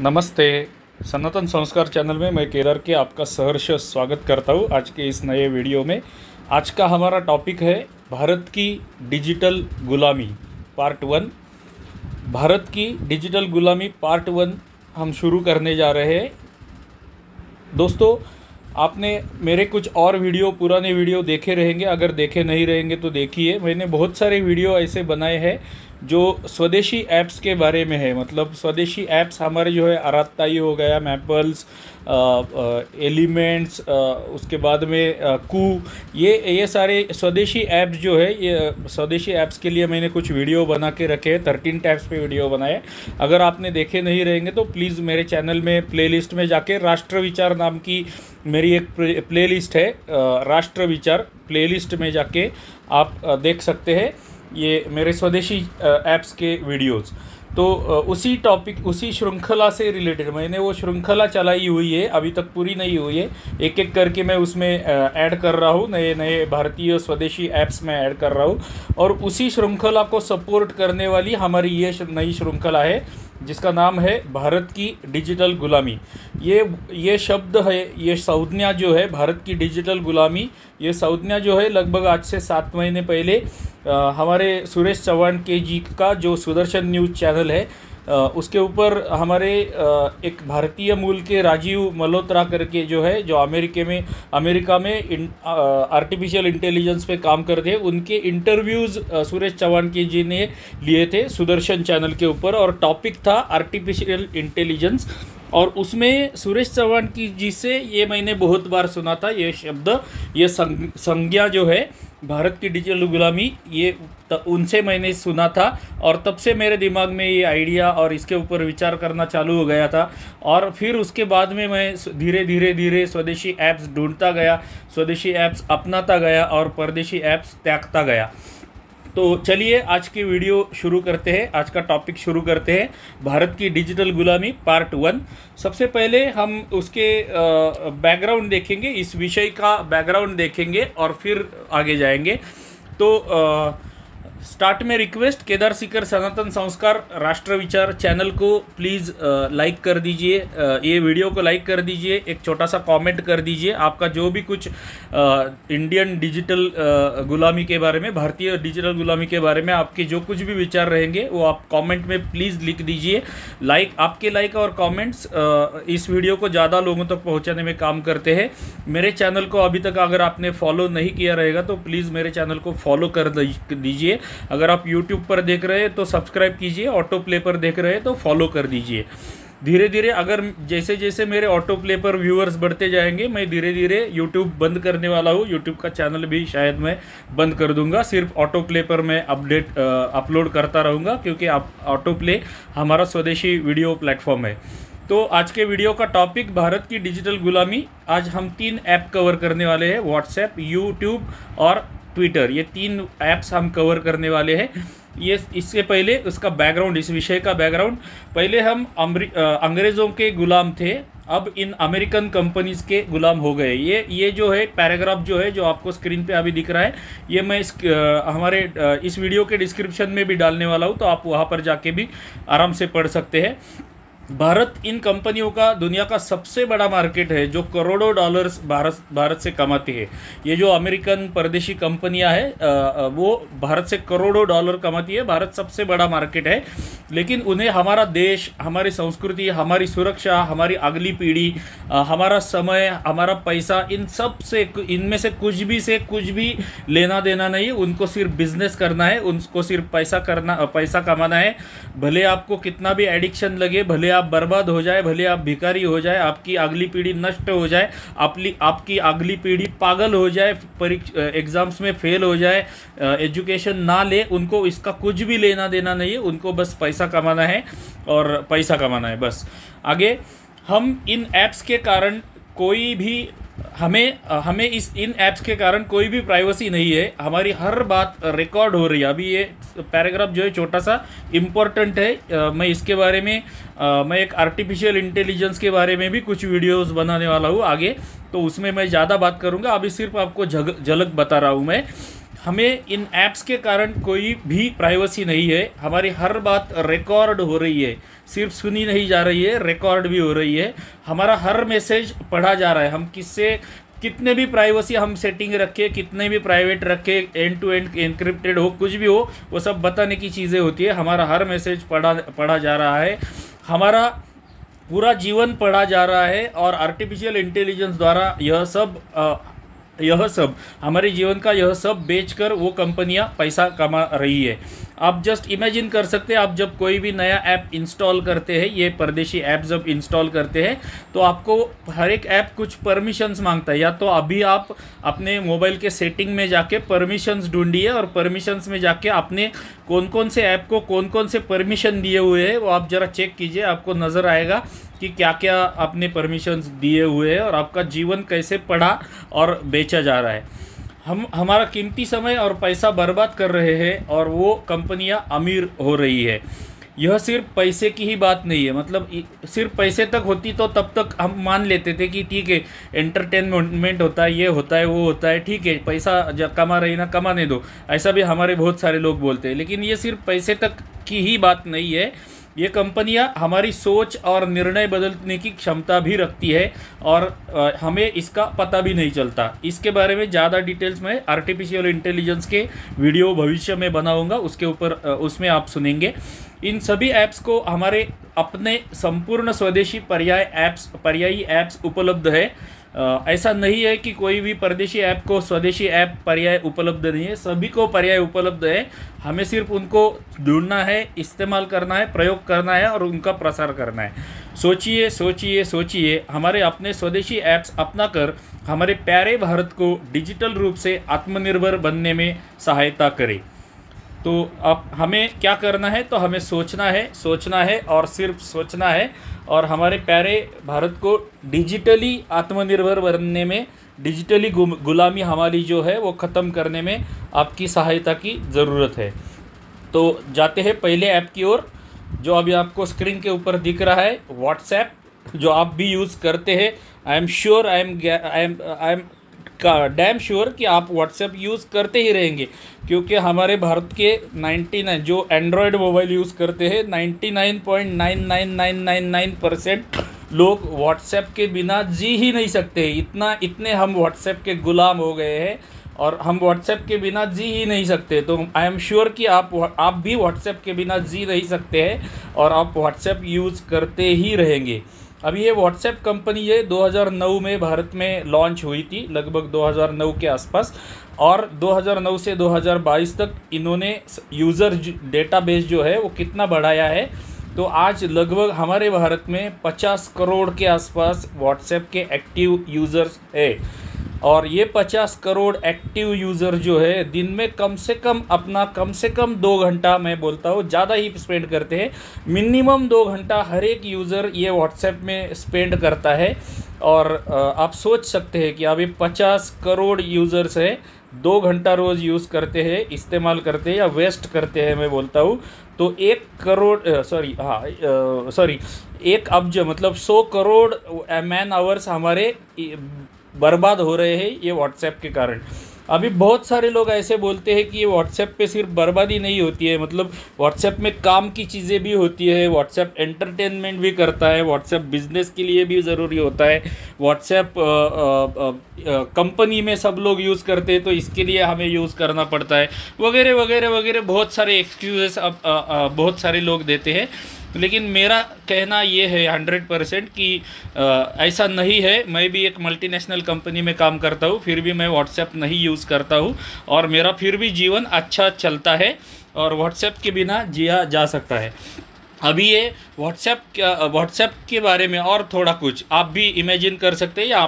नमस्ते। सनातन संस्कार चैनल में मैं केदार के आपका सहर्ष स्वागत करता हूँ। आज के इस नए वीडियो में आज का हमारा टॉपिक है भारत की डिजिटल गुलामी पार्ट 1। भारत की डिजिटल गुलामी पार्ट 1 हम शुरू करने जा रहे हैं। दोस्तों, आपने मेरे कुछ और पुराने वीडियो देखे रहेंगे। अगर देखे नहीं रहेंगे तो देखिए, मैंने बहुत सारे वीडियो ऐसे बनाए हैं जो स्वदेशी ऐप्स के बारे में है। मतलब स्वदेशी ऐप्स हमारे जो है आराताई हो गया, मैपल्स, एलिमेंट्स, उसके बाद में ये सारे स्वदेशी ऐप्स जो है, ये स्वदेशी ऐप्स के लिए मैंने कुछ वीडियो बना के रखे हैं। 13 टैब्स पे वीडियो बनाए। अगर आपने देखे नहीं रहेंगे तो प्लीज़ मेरे चैनल में प्लेलिस्ट में जाके राष्ट्र विचार नाम की मेरी एक प्लेलिस्ट है। राष्ट्र विचार प्लेलिस्ट में जाके आप देख सकते हैं ये मेरे स्वदेशी ऐप्स के वीडियोस। तो उसी श्रृंखला से रिलेटेड मैंने वो श्रृंखला चलाई हुई है, अभी तक पूरी नहीं हुई है। एक एक करके मैं उसमें ऐड कर रहा हूँ, नए नए भारतीय स्वदेशी ऐप्स में ऐड कर रहा हूँ। और उसी श्रृंखला को सपोर्ट करने वाली हमारी ये नई श्रृंखला है जिसका नाम है भारत की डिजिटल गुलामी। ये शब्द है, ये संज्ञा जो है भारत की डिजिटल गुलामी, ये संज्ञा जो है लगभग आज से 7 महीने पहले हमारे सुरेश चौहान के जी का जो सुदर्शन न्यूज़ चैनल है उसके ऊपर हमारे एक भारतीय मूल के राजीव मल्होत्रा करके जो है, जो अमेरिका में आर्टिफिशियल इंटेलिजेंस पे काम करते हैं, उनके इंटरव्यूज़ सुरेश चौहान के जी ने लिए थे सुदर्शन चैनल के ऊपर। और टॉपिक था आर्टिफिशियल इंटेलिजेंस। और उसमें सुरेश चौहान की जी से ये मैंने बहुत बार सुना था, ये शब्द, ये संज्ञा जो है भारत की डिजिटल गुलामी, ये उनसे मैंने सुना था। और तब से मेरे दिमाग में ये आइडिया और इसके ऊपर विचार करना चालू हो गया था। और फिर उसके बाद में मैं धीरे स्वदेशी ऐप्स ढूंढता गया, स्वदेशी ऐप्स अपनाता गया और परदेशी ऐप्स त्यागता गया। तो चलिए आज की वीडियो शुरू करते हैं। आज का टॉपिक शुरू करते हैं, भारत की डिजिटल गुलामी पार्ट 1। सबसे पहले हम उसके बैकग्राउंड देखेंगे, इस विषय का बैकग्राउंड देखेंगे और फिर आगे जाएंगे। तो स्टार्ट में रिक्वेस्ट, केदार सीकर सनातन संस्कार राष्ट्र विचार चैनल को प्लीज़ लाइक कर दीजिए, ये वीडियो को लाइक कर दीजिए, एक छोटा सा कमेंट कर दीजिए। आपका जो भी कुछ इंडियन डिजिटल गुलामी के बारे में, भारतीय डिजिटल गुलामी के बारे में आपके जो कुछ भी विचार रहेंगे वो आप कमेंट में प्लीज़ लिख दीजिए। आपके लाइक और कमेंट्स इस वीडियो को ज़्यादा लोगों तक पहुँचाने में काम करते हैं। मेरे चैनल को अभी तक अगर आपने फॉलो नहीं किया रहेगा तो प्लीज़ मेरे चैनल को फॉलो कर दीजिए। अगर आप YouTube पर देख रहे हैं तो सब्सक्राइब कीजिए, ऑटो प्ले पर देख रहे हैं तो फॉलो कर दीजिए। धीरे धीरे अगर जैसे जैसे मेरे ऑटो प्ले पर व्यूअर्स बढ़ते जाएंगे, मैं धीरे धीरे YouTube बंद करने वाला हूँ। YouTube का चैनल भी शायद मैं बंद कर दूंगा, सिर्फ ऑटो प्ले पर मैं अपलोड करता रहूँगा, क्योंकि ऑटो प्ले हमारा स्वदेशी वीडियो प्लेटफॉर्म है। तो आज के वीडियो का टॉपिक भारत की डिजिटल गुलामी। आज हम 3 ऐप कवर करने वाले हैं, व्हाट्सएप, यूट्यूब और ट्विटर। ये 3 ऐप्स हम कवर करने वाले हैं। ये इससे पहले उसका बैकग्राउंड, इस विषय का बैकग्राउंड, पहले हम अंग्रेज़ों के गुलाम थे, अब इन अमेरिकन कंपनीज के गुलाम हो गए। ये जो है पैराग्राफ जो है, जो आपको स्क्रीन पे अभी दिख रहा है, ये मैं हमारे इस वीडियो के डिस्क्रिप्शन में भी डालने वाला हूँ, तो आप वहाँ पर जाके भी आराम से पढ़ सकते हैं। भारत इन कंपनियों का दुनिया का सबसे बड़ा मार्केट है, जो करोड़ों डॉलर्स भारत से कमाती है। ये जो अमेरिकन परदेशी कंपनियां हैं वो भारत से करोड़ों डॉलर कमाती है। भारत सबसे बड़ा मार्केट है, लेकिन उन्हें हमारा देश, हमारी संस्कृति, हमारी सुरक्षा, हमारी अगली पीढ़ी, हमारा समय, हमारा पैसा, इनमें से कुछ भी लेना देना नहीं। उनको सिर्फ बिजनेस करना है, उनको सिर्फ पैसा कमाना है। भले आपको कितना भी एडिक्शन लगे, भले आप बर्बाद हो जाए, भले आप भिखारी हो जाए, आपकी अगली पीढ़ी नष्ट हो जाए, आपकी अगली पीढ़ी पागल हो जाए, एग्जाम्स में फेल हो जाए, एजुकेशन ना ले, उनको इसका कुछ भी लेना देना नहीं है। उनको बस पैसा कमाना है और पैसा कमाना है बस। आगे हम इन ऐप्स के कारण कोई भी हमें इन ऐप्स के कारण कोई भी प्राइवेसी नहीं है। हमारी हर बात रिकॉर्ड हो रही है। अभी ये पैराग्राफ जो है छोटा सा इम्पोर्टेंट है। मैं इसके बारे में मैं एक आर्टिफिशियल इंटेलिजेंस के बारे में भी कुछ वीडियोस बनाने वाला हूँ आगे, तो उसमें मैं ज़्यादा बात करूँगा। अभी सिर्फ आपको झलक बता रहा हूँ मैं। हमें इन ऐप्स के कारण कोई भी प्राइवेसी नहीं है। हमारी हर बात रिकॉर्ड हो रही है, सिर्फ सुनी नहीं जा रही है, रिकॉर्ड भी हो रही है। हमारा हर मैसेज पढ़ा जा रहा है। हम किससे कितने भी प्राइवेसी हम सेटिंग रखे, कितने भी प्राइवेट रखे, एंड टू एंड एनक्रिप्टेड हो, कुछ भी हो, वो सब बताने की चीज़ें होती है। हमारा हर मैसेज पढ़ा जा रहा है, हमारा पूरा जीवन पढ़ा जा रहा है, और आर्टिफिशियल इंटेलिजेंस द्वारा यह सब हमारे जीवन का यह सब बेचकर वो कंपनियां पैसा कमा रही है। आप जस्ट इमेजिन कर सकते हैं, आप जब कोई भी नया ऐप इंस्टॉल करते हैं, ये परदेशी ऐप जब इंस्टॉल करते हैं, तो आपको हर एक ऐप कुछ परमिशंस मांगता है। या तो अभी आप अपने मोबाइल के सेटिंग में जाके परमिशंस ढूंढिए, और परमिशंस में जाके आपने कौन कौन से ऐप को कौन कौन से परमिशन दिए हुए हैं वो आप ज़रा चेक कीजिए। आपको नज़र आएगा कि क्या क्या आपने परमिशंस दिए हुए हैं और आपका जीवन कैसे पढ़ा और बेचा जा रहा है। हम हमारा कीमती समय और पैसा बर्बाद कर रहे हैं, और वो कंपनियां अमीर हो रही है। यह सिर्फ पैसे की ही बात नहीं है, मतलब सिर्फ पैसे तक होती तो तब तक हम मान लेते थे कि ठीक है, एंटरटेनमेंट होता है, ये होता है, वो होता है, ठीक है, पैसा कमा रही ना, कमाने दो, ऐसा भी हमारे बहुत सारे लोग बोलते हैं। लेकिन ये सिर्फ पैसे तक की ही बात नहीं है। ये कंपनियां हमारी सोच और निर्णय बदलने की क्षमता भी रखती है, और हमें इसका पता भी नहीं चलता। इसके बारे में ज़्यादा डिटेल्स में आर्टिफिशियल इंटेलिजेंस के वीडियो भविष्य में बनाऊंगा, उसके ऊपर उसमें आप सुनेंगे। इन सभी ऐप्स को हमारे अपने संपूर्ण स्वदेशी पर्यायी ऐप्स उपलब्ध है। ऐसा नहीं है कि कोई भी परदेशी ऐप को स्वदेशी ऐप पर्याय उपलब्ध नहीं है, सभी को पर्याय उपलब्ध है। हमें सिर्फ उनको ढूंढना है, इस्तेमाल करना है, प्रयोग करना है और उनका प्रसार करना है। सोचिए सोचिए सोचिए, हमारे अपने स्वदेशी ऐप्स अपना कर हमारे प्यारे भारत को डिजिटल रूप से आत्मनिर्भर बनने में सहायता करें। तो अब हमें क्या करना है, तो हमें सोचना है और सिर्फ सोचना है, और हमारे प्यारे भारत को डिजिटली आत्मनिर्भर बनने में, डिजिटली गुलामी हमारी जो है वो ख़त्म करने में आपकी सहायता की ज़रूरत है। तो जाते हैं पहले ऐप की ओर, जो अभी आपको स्क्रीन के ऊपर दिख रहा है, व्हाट्सएप, जो आप भी यूज़ करते हैं। आई एम डैम श्योर कि आप व्हाट्सएप यूज़ करते ही रहेंगे, क्योंकि हमारे भारत के 99 जो एंड्रॉयड मोबाइल यूज़ करते हैं 99.99999% लोग व्हाट्सएप के बिना जी ही नहीं सकते। इतने हम व्हाट्सएप के गुलाम हो गए हैं, और हम व्हाट्सएप के बिना जी ही नहीं सकते। तो आई एम श्योर कि आप भी व्हाट्सएप के बिना जी नहीं सकते हैं, और आप व्हाट्सएप यूज़ करते ही रहेंगे। अभी ये व्हाट्सएप कंपनी है 2009 में भारत में लॉन्च हुई थी, लगभग 2009 के आसपास, और 2009 से 2022 तक इन्होंने यूज़र डेटाबेस जो है वो कितना बढ़ाया है। तो आज लगभग हमारे भारत में 50 करोड़ के आसपास व्हाट्सएप के एक्टिव यूज़र्स है, और ये 50 करोड़ एक्टिव यूज़र जो है दिन में कम से कम 2 घंटा, मैं बोलता हूँ ज़्यादा ही स्पेंड करते हैं। मिनिमम 2 घंटा हर एक यूज़र ये व्हाट्सएप में स्पेंड करता है। और आप सोच सकते हैं कि अभी 50 करोड़ यूज़र्स है, 2 घंटा रोज़ यूज़ करते हैं, इस्तेमाल करते हैं या वेस्ट करते हैं, मैं बोलता हूँ। तो 1 अब्ज मतलब 100 करोड़ मैन आवर्स हमारे बर्बाद हो रहे हैं ये व्हाट्सएप के कारण। अभी बहुत सारे लोग ऐसे बोलते हैं कि ये व्हाट्सएप पे सिर्फ बर्बादी नहीं होती है, मतलब व्हाट्सएप में काम की चीज़ें भी होती है, व्हाट्सएप एंटरटेनमेंट भी करता है, व्हाट्सएप बिजनेस के लिए भी ज़रूरी होता है, व्हाट्सएप कंपनी में सब लोग यूज़ करते हैं तो इसके लिए हमें यूज़ करना पड़ता है, वगैरह वगैरह वगैरह। बहुत सारे एक्सक्यूजेस अब बहुत सारे लोग देते हैं। लेकिन मेरा कहना ये है 100% कि ऐसा नहीं है। मैं भी एक मल्टीनेशनल कंपनी में काम करता हूँ, फिर भी मैं व्हाट्सएप नहीं यूज़ करता हूँ, और मेरा फिर भी जीवन अच्छा चलता है, और व्हाट्सएप के बिना जिया जा सकता है। अभी ये व्हाट्सएप के बारे में और थोड़ा कुछ आप भी इमेजिन कर सकते हैं, या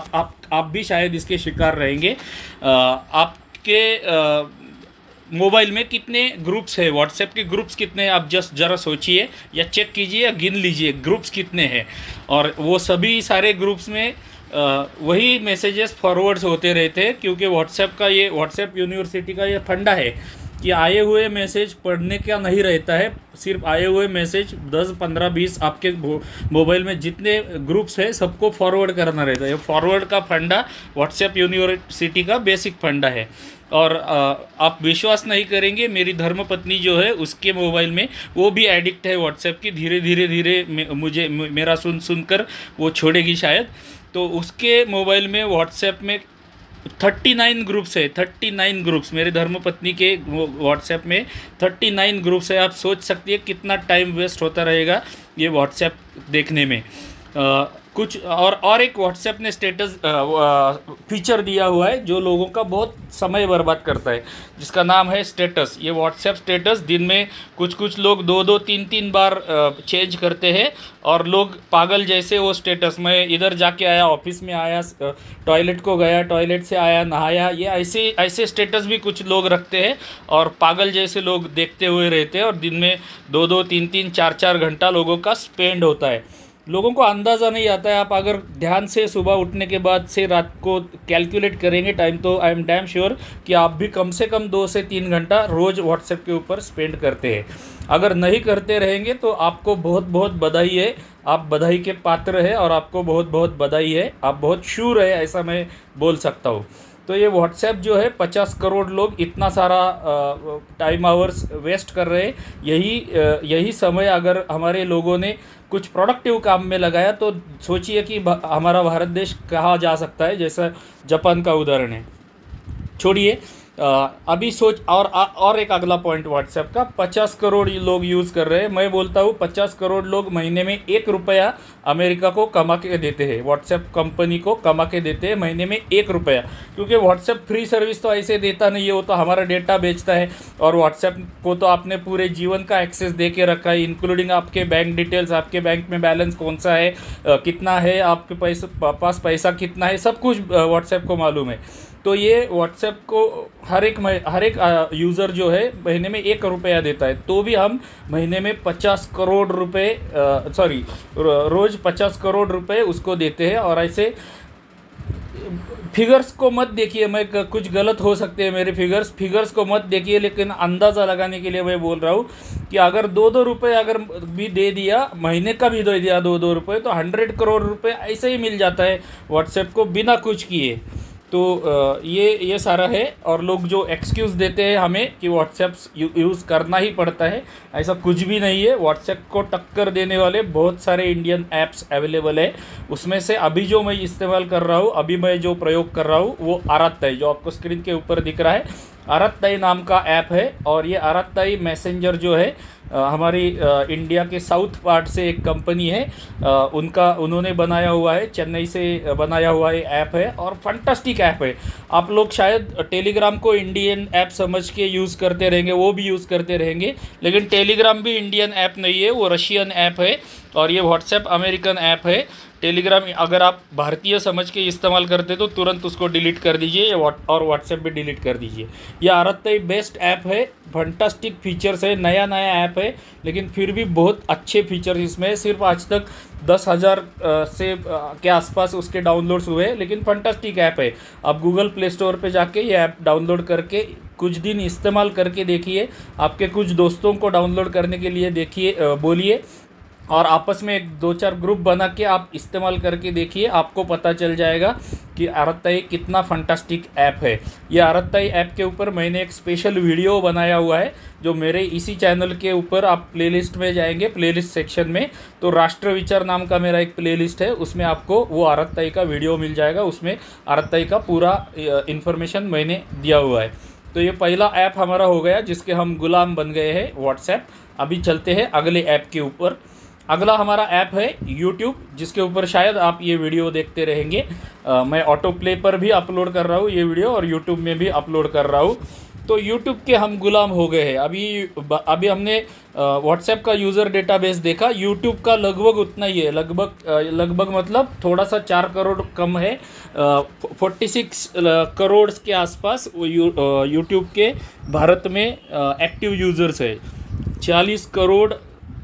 आप भी शायद इसके शिकार रहेंगे। आपके मोबाइल में कितने ग्रुप्स है, व्हाट्सएप के ग्रुप्स कितने हैं, आप जस्ट ज़रा सोचिए या चेक कीजिए या गिन लीजिए ग्रुप्स कितने हैं। और वो सभी सारे ग्रुप्स में वही मैसेजेस फॉरवर्ड्स होते रहते हैं, क्योंकि व्हाट्सएप यूनिवर्सिटी का ये फंडा है कि आए हुए मैसेज पढ़ने का नहीं रहता है, सिर्फ आए हुए मैसेज 10, 15, 20 आपके मोबाइल में जितने ग्रुप्स है सबको फॉरवर्ड करना रहता है। फॉरवर्ड का फंडा व्हाट्सएप यूनिवर्सिटी का बेसिक फंडा है। और आप विश्वास नहीं करेंगे, मेरी धर्मपत्नी जो है उसके मोबाइल में वो भी एडिक्ट है व्हाट्सएप की। धीरे धीरे धीरे मेरा सुनकर वो छोड़ेगी शायद। तो उसके मोबाइल में व्हाट्सएप में 39 ग्रुप्स है, 39 ग्रुप्स मेरे धर्मपत्नी के व्हाट्सएप में 39 ग्रुप्स है। आप सोच सकती है कितना टाइम वेस्ट होता रहेगा ये व्हाट्सएप देखने में। कुछ और एक व्हाट्सएप ने स्टेटस फीचर दिया हुआ है जो लोगों का बहुत समय बर्बाद करता है, जिसका नाम है स्टेटस। ये व्हाट्सएप स्टेटस दिन में कुछ लोग 2-2 3-3 बार चेंज करते हैं, और लोग पागल जैसे वो स्टेटस, मैं इधर जाके आया, ऑफिस में आया, टॉयलेट को गया, टॉयलेट से आया, नहाया, ये ऐसे स्टेटस भी कुछ लोग रखते हैं, और पागल जैसे लोग देखते हुए रहते हैं, और दिन में 2-2 3-3 4-4 घंटा लोगों का स्पेंड होता है। लोगों को अंदाज़ा नहीं आता है। आप अगर ध्यान से सुबह उठने के बाद से रात को कैलकुलेट करेंगे टाइम, तो आई एम डैम श्योर कि आप भी कम से कम 2 से 3 घंटा रोज़ व्हाट्सएप के ऊपर स्पेंड करते हैं। अगर नहीं करते रहेंगे तो आपको बहुत बहुत बधाई है, आप बधाई के पात्र है, और आपको बहुत बहुत बधाई है, आप बहुत शूर है, ऐसा मैं बोल सकता हूँ। तो ये व्हाट्सएप जो है 50 करोड़ लोग इतना सारा टाइम आवर्स वेस्ट कर रहे हैं। यही समय अगर हमारे लोगों ने कुछ प्रोडक्टिव काम में लगाया तो सोचिए कि हमारा भारत देश कहाँ जा सकता है, जैसा जापान का उदाहरण है। छोड़िए, अभी सोच, और एक अगला पॉइंट व्हाट्सएप का, 50 करोड़ लोग यूज़ कर रहे हैं। मैं बोलता हूँ 50 करोड़ लोग महीने में 1 रुपया अमेरिका को कमा के देते हैं, व्हाट्सएप कंपनी को कमा के देते हैं महीने में 1 रुपया। क्योंकि व्हाट्सएप फ्री सर्विस तो ऐसे देता नहीं है, वो तो हमारा डेटा बेचता है, और व्हाट्सएप को तो आपने पूरे जीवन का एक्सेस दे के रखा है, इंक्लूडिंग आपके बैंक डिटेल्स, आपके बैंक में बैलेंस कौन सा है, कितना है, आपके पास पैसा कितना है, सब कुछ व्हाट्सएप को मालूम है। तो ये व्हाट्सएप को हर एक यूज़र जो है महीने में 1 रुपया देता है, तो भी हम महीने में 50 करोड़ रुपए रोज़ 50 करोड़ रुपए उसको देते हैं। और ऐसे फिगर्स को मत देखिए, मैं कुछ गलत हो सकते हैं मेरे फिगर्स को मत देखिए, लेकिन अंदाज़ा लगाने के लिए मैं बोल रहा हूँ कि अगर 2-2 रुपये अगर भी दे दिया, महीने का भी दे दिया 2-2 रुपये, तो 100 करोड़ रुपए ऐसे ही मिल जाता है व्हाट्सएप को बिना कुछ किए। तो ये सारा है। और लोग जो एक्सक्यूज़ देते हैं हमें कि व्हाट्सएप यूज़ करना ही पड़ता है, ऐसा कुछ भी नहीं है। व्हाट्सएप को टक्कर देने वाले बहुत सारे इंडियन ऐप्स अवेलेबल है। उसमें से अभी जो मैं इस्तेमाल कर रहा हूँ, अभी मैं जो प्रयोग कर रहा हूँ, वो आरात्ताई, जो आपको स्क्रीन के ऊपर दिख रहा है, आरात्ताई नाम का ऐप है। और ये आरात्ताई मैसेंजर जो है हमारी इंडिया के साउथ पार्ट से एक कंपनी है, उन्होंने बनाया हुआ है, चेन्नई से बनाया हुआ ये ऐप है, और फंटास्टिक ऐप है। आप लोग शायद टेलीग्राम को इंडियन ऐप समझ के यूज़ करते रहेंगे, वो भी यूज़ करते रहेंगे, लेकिन टेलीग्राम भी इंडियन ऐप नहीं है, वो रशियन ऐप है, और ये व्हाट्सएप अमेरिकन ऐप है। टेलीग्राम अगर आप भारतीय समझ के इस्तेमाल करते तो तुरंत उसको डिलीट कर दीजिए, और व्हाट्सएप भी डिलीट कर दीजिए। यह आरात्ताई बेस्ट ऐप है, फंटास्टिक फीचर्स है, नया ऐप है, लेकिन फिर भी बहुत अच्छे फीचर्स इसमें। सिर्फ आज तक 10,000 से के आसपास उसके डाउनलोड्स हुए, लेकिन फंटास्टिक ऐप है। आप गूगल प्ले स्टोर पे जाके ये ऐप डाउनलोड करके कुछ दिन इस्तेमाल करके देखिए, आपके कुछ दोस्तों को डाउनलोड करने के लिए देखिए, बोलिए, और आपस में 2-4 ग्रुप बना के आप इस्तेमाल करके देखिए, आपको पता चल जाएगा कि आरात्ताई कितना फंटास्टिक ऐप है। ये आरात्ताई ऐप के ऊपर मैंने एक स्पेशल वीडियो बनाया हुआ है, जो मेरे इसी चैनल के ऊपर आप प्लेलिस्ट में जाएंगे, प्लेलिस्ट सेक्शन में, तो राष्ट्र विचार नाम का मेरा एक प्लेलिस्ट है, उसमें आपको वो आरात्ताई का वीडियो मिल जाएगा। उसमें आरात्ताई का पूरा इन्फॉर्मेशन मैंने दिया हुआ है। तो ये पहला ऐप हमारा हो गया जिसके हम गुलाम बन गए हैं, व्हाट्सएप। अभी चलते हैं अगले ऐप के ऊपर। अगला हमारा ऐप है यूट्यूब, जिसके ऊपर शायद आप ये वीडियो देखते रहेंगे। मैं ऑटो प्ले पर भी अपलोड कर रहा हूँ ये वीडियो, और यूट्यूब में भी अपलोड कर रहा हूँ। तो यूट्यूब के हम गुलाम हो गए हैं। अभी हमने व्हाट्सएप का यूज़र डेटाबेस देखा, यूट्यूब का लगभग उतना ही है, लगभग मतलब थोड़ा सा 4 करोड़ कम है, 46 करोड़ के आसपास यूट्यूब के भारत में एक्टिव यूज़र्स है। 40 करोड़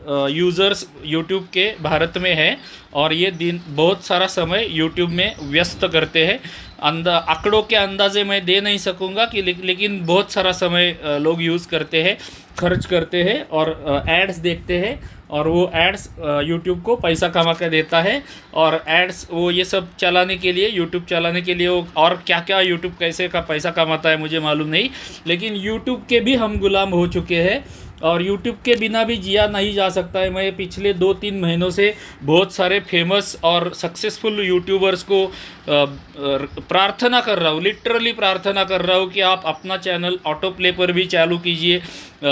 यूज़र्स यूट्यूब के भारत में है, और ये दिन बहुत सारा समय यूट्यूब में व्यस्त करते हैं। आंकड़ों के अंदाजे मैं दे नहीं सकूंगा कि लेकिन बहुत सारा समय लोग यूज़ करते हैं। खर्च करते हैं और एड्स देखते हैं, और वो एड्स यूट्यूब को पैसा कमा कर देता है। और एड्स वो ये सब चलाने के लिए, यूट्यूब चलाने के लिए वो और क्या क्या यूट्यूब कैसे का पैसा कमाता है मुझे मालूम नहीं, लेकिन यूट्यूब के भी हम गुलाम हो चुके हैं और यूट्यूब के बिना भी जिया नहीं जा सकता है। मैं पिछले 2-3 महीनों से बहुत सारे फेमस और सक्सेसफुल यूट्यूबर्स को प्रार्थना कर रहा हूँ, लिटरली प्रार्थना कर रहा हूँ कि आप अपना चैनल ऑटो प्ले पर भी चालू कीजिए।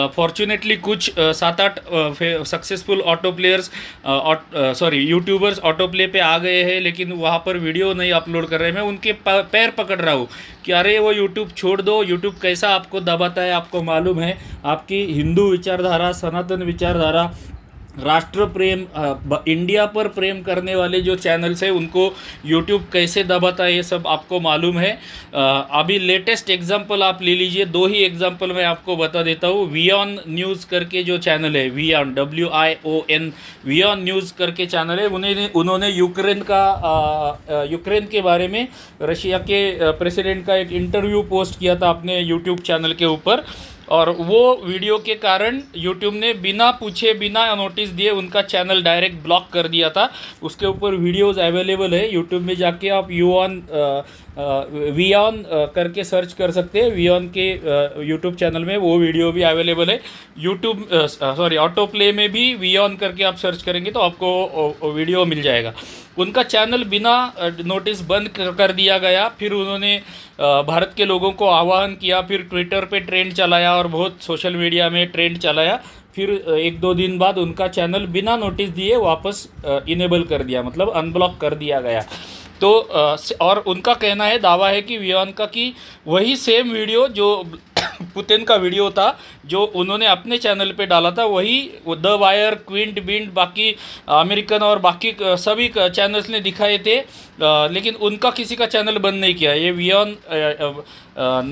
फॉर्चुनेटली कुछ 7-8 successful auto players YouTubers auto play पे आ गए हैं, लेकिन वहाँ पर वीडियो नहीं अपलोड कर रहे। मैं उनके पैर पकड़ रहा हूँ कि अरे वो यूट्यूब छोड़ दो, यूट्यूब कैसा आपको दबाता है, आपको मालूम है। आपकी हिंदू विचारधारा, सनातन विचारधारा, राष्ट्र प्रेम, इंडिया पर प्रेम करने वाले जो चैनल्स हैं उनको यूट्यूब कैसे दबाता है ये सब आपको मालूम है। अभी लेटेस्ट एग्जांपल आप ले लीजिए, 2 ही एग्जांपल मैं आपको बता देता हूँ। वियॉन न्यूज़ करके जो चैनल है, वियॉन WION, वियॉन न्यूज़ करके चैनल है, उन्होंने यूक्रेन के बारे में रशिया के प्रेसिडेंट का एक इंटरव्यू पोस्ट किया था अपने यूट्यूब चैनल के ऊपर, और वो वीडियो के कारण यूट्यूब ने बिना पूछे बिना नोटिस दिए उनका चैनल डायरेक्ट ब्लॉक कर दिया था। उसके ऊपर वीडियोस अवेलेबल है, यूट्यूब में जाके आप वियॉन करके सर्च कर सकते हैं। वियॉन के यूट्यूब चैनल में वो वीडियो भी अवेलेबल है। ऑटो प्ले में भी वियॉन करके आप सर्च करेंगे तो आपको वीडियो मिल जाएगा। उनका चैनल बिना नोटिस बंद कर दिया गया, फिर उन्होंने भारत के लोगों को आह्वान किया, फिर ट्विटर पे ट्रेंड चलाया और बहुत सोशल मीडिया में ट्रेंड चलाया। फिर 1-2 दिन बाद उनका चैनल बिना नोटिस दिए वापस इनेबल कर दिया, मतलब अनब्लॉक कर दिया गया। तो और उनका कहना है, दावा है कि वियॉन का कि वही सेम वीडियो जो पुतिन का वीडियो था जो उन्होंने अपने चैनल पे डाला था, वही द वायर, क्विंट बिंट, बाकी अमेरिकन और बाकी सभी चैनल्स ने दिखाए थे, लेकिन उनका किसी का चैनल बंद नहीं किया। ये वियॉन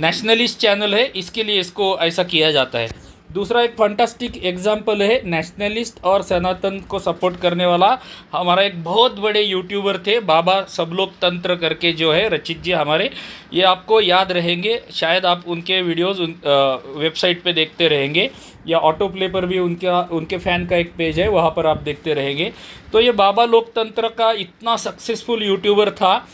नेशनलिस्ट चैनल है, इसके लिए इसको ऐसा किया जाता है। दूसरा एक फंटास्टिक एग्जाम्पल है नेशनलिस्ट और सनातन को सपोर्ट करने वाला, हमारा एक बहुत बड़े यूट्यूबर थे बाबा सब लोग तंत्र करके जो है, रचित जी हमारे, ये आपको याद रहेंगे शायद, आप उनके वीडियोस वेबसाइट पे देखते रहेंगे या ऑटो प्ले पर भी उनके फ़ैन का एक पेज है, वहाँ पर आप देखते रहेंगे। तो ये बाबा लोकतंत्र का इतना सक्सेसफुल यूट्यूबर था,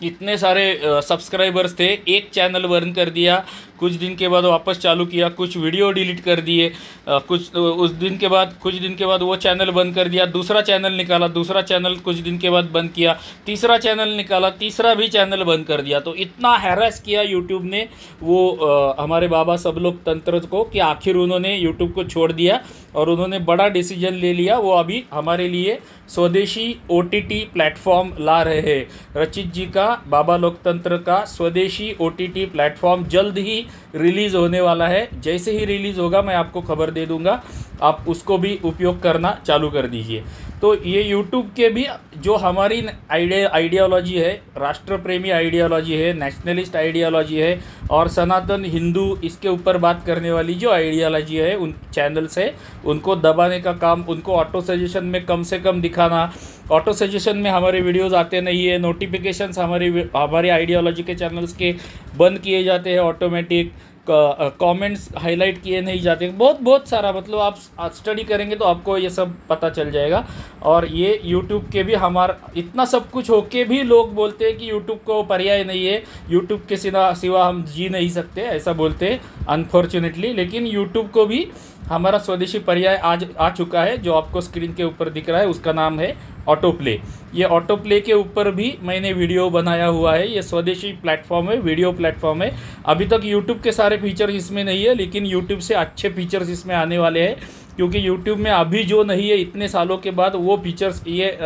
इतने सारे सब्सक्राइबर्स थे, एक चैनल बंद कर दिया, कुछ दिन के बाद वापस चालू किया, कुछ वीडियो डिलीट कर दिए, कुछ दिन के बाद वो चैनल बंद कर दिया, दूसरा चैनल निकाला, दूसरा चैनल कुछ दिन के बाद बंद किया, तीसरा चैनल निकाला, तीसरा भी चैनल बंद कर दिया। तो इतना हैरेस किया यूट्यूब ने वो हमारे बाबा सब लोग तंत्र को कि आखिर उन्होंने यूट्यूब को छोड़ दिया और उन्होंने बड़ा डिसीजन ले लिया। वो अभी हमारे लिए स्वदेशी OTT प्लेटफॉर्म ला रहे हैं। रचित जी का, बाबा लोकतंत्र का स्वदेशी OTT प्लेटफॉर्म जल्द ही रिलीज़ होने वाला है। जैसे ही रिलीज़ होगा मैं आपको खबर दे दूंगा, आप उसको भी उपयोग करना चालू कर दीजिए। तो ये यूट्यूब के भी जो हमारी आइडियोलॉजी है, राष्ट्र प्रेमी आइडियोलॉजी है, नेशनलिस्ट आइडियोलॉजी है और सनातन हिंदू इसके ऊपर बात करने वाली जो आइडियोलॉजी है, उन चैनल्स है उनको दबाने का काम, उनको ऑटो सजेशन में कम से कम दिखाना। ऑटो सजेशन में हमारे वीडियोस आते नहीं है, नोटिफिकेशंस हमारी आइडियोलॉजी के चैनल्स के बंद किए जाते हैं, ऑटोमेटिक कमेंट्स हाईलाइट किए नहीं जाते, बहुत सारा, मतलब आप स्टडी करेंगे तो आपको ये सब पता चल जाएगा। और ये यूट्यूब के भी हमारा इतना सब कुछ होके भी लोग बोलते हैं कि यूट्यूब को पर्याय नहीं है, यूट्यूब के सिवा हम जी नहीं सकते, ऐसा बोलते हैं अनफॉर्चुनेटली। लेकिन यूट्यूब को भी हमारा स्वदेशी पर्याय आज आ चुका है, जो आपको स्क्रीन के ऊपर दिख रहा है, उसका नाम है ऑटो प्ले। ये ऑटो प्ले के ऊपर भी मैंने वीडियो बनाया हुआ है। ये स्वदेशी प्लेटफॉर्म है, वीडियो प्लेटफॉर्म है। अभी तक यूट्यूब के सारे फीचर्स इसमें नहीं है, लेकिन यूट्यूब से अच्छे फीचर्स इसमें आने वाले हैं, क्योंकि यूट्यूब में अभी जो नहीं है इतने सालों के बाद वो फीचर्स ये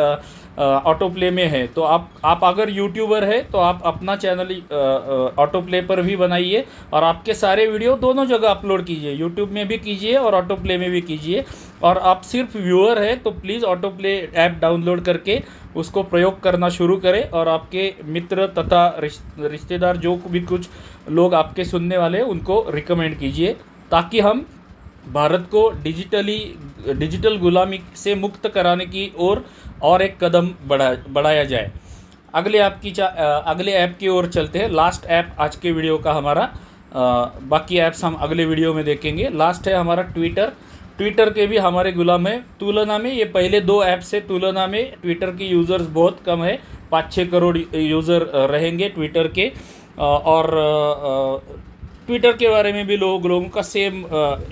ऑटो प्ले में है। तो आप अगर यूट्यूबर है तो आप अपना चैनल ऑटो प्ले पर भी बनाइए और आपके सारे वीडियो दोनों जगह अपलोड कीजिए, यूट्यूब में भी कीजिए और ऑटो प्ले में भी कीजिए। और आप सिर्फ व्यूअर है तो please auto play app download करके उसको प्रयोग करना शुरू करें और आपके मित्र तथा रिश्तेदार जो भी कुछ लोग आपके सुनने वाले हैं उनको रिकमेंड कीजिए, ताकि हम भारत को डिजिटल गुलामी से मुक्त कराने की ओर और एक कदम बढ़ाया जाए। अगले ऐप की ओर चलते हैं। लास्ट ऐप आज के वीडियो का हमारा बाकी ऐप्स हम अगले वीडियो में देखेंगे। लास्ट है हमारा ट्विटर। ट्विटर के भी हमारे गुलाम है। तुलना में ये पहले 2 ऐप से तुलना में ट्विटर की यूज़र्स बहुत कम है, 5-6 करोड़ यूज़र रहेंगे ट्विटर के। और ट्विटर के बारे में भी लोगों का सेम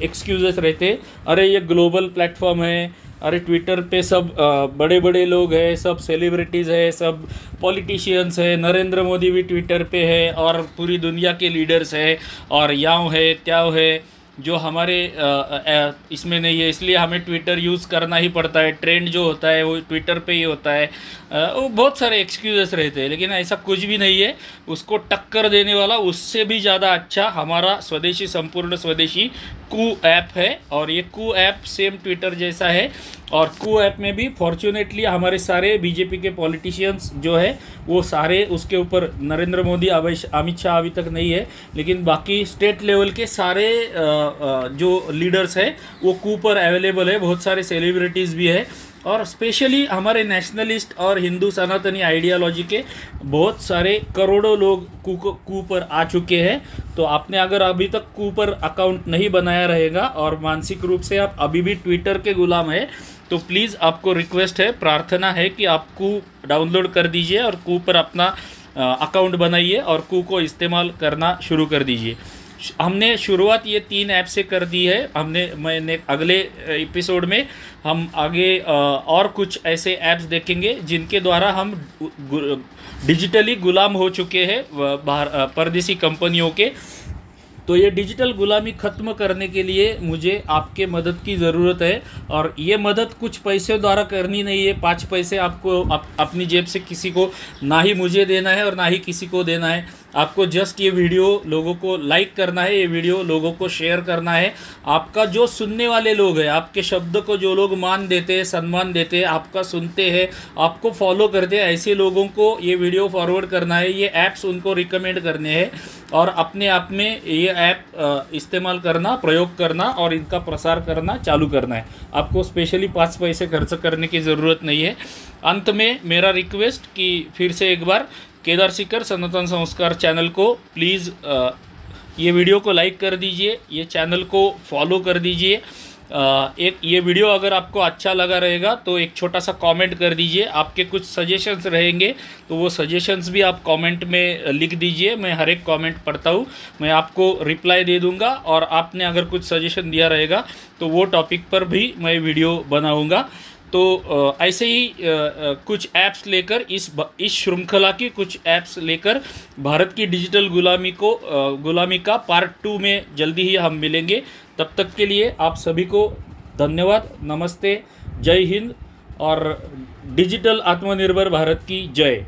एक्सक्यूजेस रहते हैं, अरे ये ग्लोबल प्लेटफॉर्म है, अरे ट्विटर पे सब बड़े बड़े लोग हैं, सब सेलिब्रिटीज़ है, सब पॉलिटिशियंस है, नरेंद्र मोदी भी ट्विटर पे है और पूरी दुनिया के लीडर्स है, और याव है त्याव है जो हमारे इसमें नहीं है, इसलिए हमें ट्विटर यूज़ करना ही पड़ता है, ट्रेंड जो होता है वो ट्विटर पे ही होता है। वो बहुत सारे एक्सक्यूजेस रहते हैं, लेकिन ऐसा कुछ भी नहीं है। उसको टक्कर देने वाला उससे भी ज़्यादा अच्छा हमारा स्वदेशी, संपूर्ण स्वदेशी कू ऐप है। और ये कू ऐप सेम ट्विटर जैसा है, और कू ऐप में भी फॉर्चुनेटली हमारे सारे बीजेपी के पॉलिटिशियंस जो है वो सारे उसके ऊपर, नरेंद्र मोदी, अमित शाह अभी तक नहीं है, लेकिन बाकी स्टेट लेवल के सारे जो लीडर्स है वो कू पर अवेलेबल है। बहुत सारे सेलिब्रिटीज़ भी है, और स्पेशली हमारे नेशनलिस्ट और हिंदू सनातनी आइडियोलॉजी के बहुत सारे करोड़ों लोग कू पर आ चुके हैं। तो आपने अगर अभी तक कू पर अकाउंट नहीं बनाया रहेगा और मानसिक रूप से आप अभी भी ट्विटर के गुलाम है, तो प्लीज़ आपको रिक्वेस्ट है, प्रार्थना है कि आप कू डाउनलोड कर दीजिए और कू पर अपना अकाउंट बनाइए और कू को इस्तेमाल करना शुरू कर दीजिए। हमने शुरुआत ये 3 ऐप से कर दी है। मैंने अगले एपिसोड में हम आगे और कुछ ऐसे ऐप्स देखेंगे जिनके द्वारा हम डिजिटली गुलाम हो चुके हैं परदेसी कंपनियों के। तो ये डिजिटल गुलामी ख़त्म करने के लिए मुझे आपके मदद की ज़रूरत है, और ये मदद कुछ पैसे द्वारा करनी नहीं है। 5 पैसे आपको अपनी जेब से किसी को ना ही मुझे देना है और ना ही किसी को देना है। आपको जस्ट ये वीडियो लोगों को लाइक करना है, ये वीडियो लोगों को शेयर करना है। आपका जो सुनने वाले लोग हैं, आपके शब्द को जो लोग मान देते हैं, सम्मान देते हैं, आपका सुनते हैं, आपको फॉलो करते हैं, ऐसे लोगों को ये वीडियो फॉरवर्ड करना है, ये ऐप्स उनको रिकमेंड करने हैं, और अपने आप में ये ऐप इस्तेमाल करना, प्रयोग करना और इनका प्रसार करना चालू करना है। आपको स्पेशली 5 पैसे खर्च करने की ज़रूरत नहीं है। अंत में मेरा रिक्वेस्ट कि फिर से एक बार केदार सीकर सनातन संस्कार चैनल को प्लीज़ ये वीडियो को लाइक कर दीजिए, ये चैनल को फॉलो कर दीजिए। एक ये वीडियो अगर आपको अच्छा लगा रहेगा तो एक छोटा सा कमेंट कर दीजिए। आपके कुछ सजेशंस रहेंगे तो वो सजेशंस भी आप कमेंट में लिख दीजिए। मैं हर एक कमेंट पढ़ता हूँ, मैं आपको रिप्लाई दे दूँगा, और आपने अगर कुछ सजेशन दिया रहेगा तो वो टॉपिक पर भी मैं वीडियो बनाऊँगा। तो ऐसे ही कुछ ऐप्स लेकर इस श्रृंखला की कुछ ऐप्स लेकर भारत की डिजिटल गुलामी का पार्ट 2 में जल्दी ही हम मिलेंगे। तब तक के लिए आप सभी को धन्यवाद, नमस्ते, जय हिंद और डिजिटल आत्मनिर्भर भारत की जय।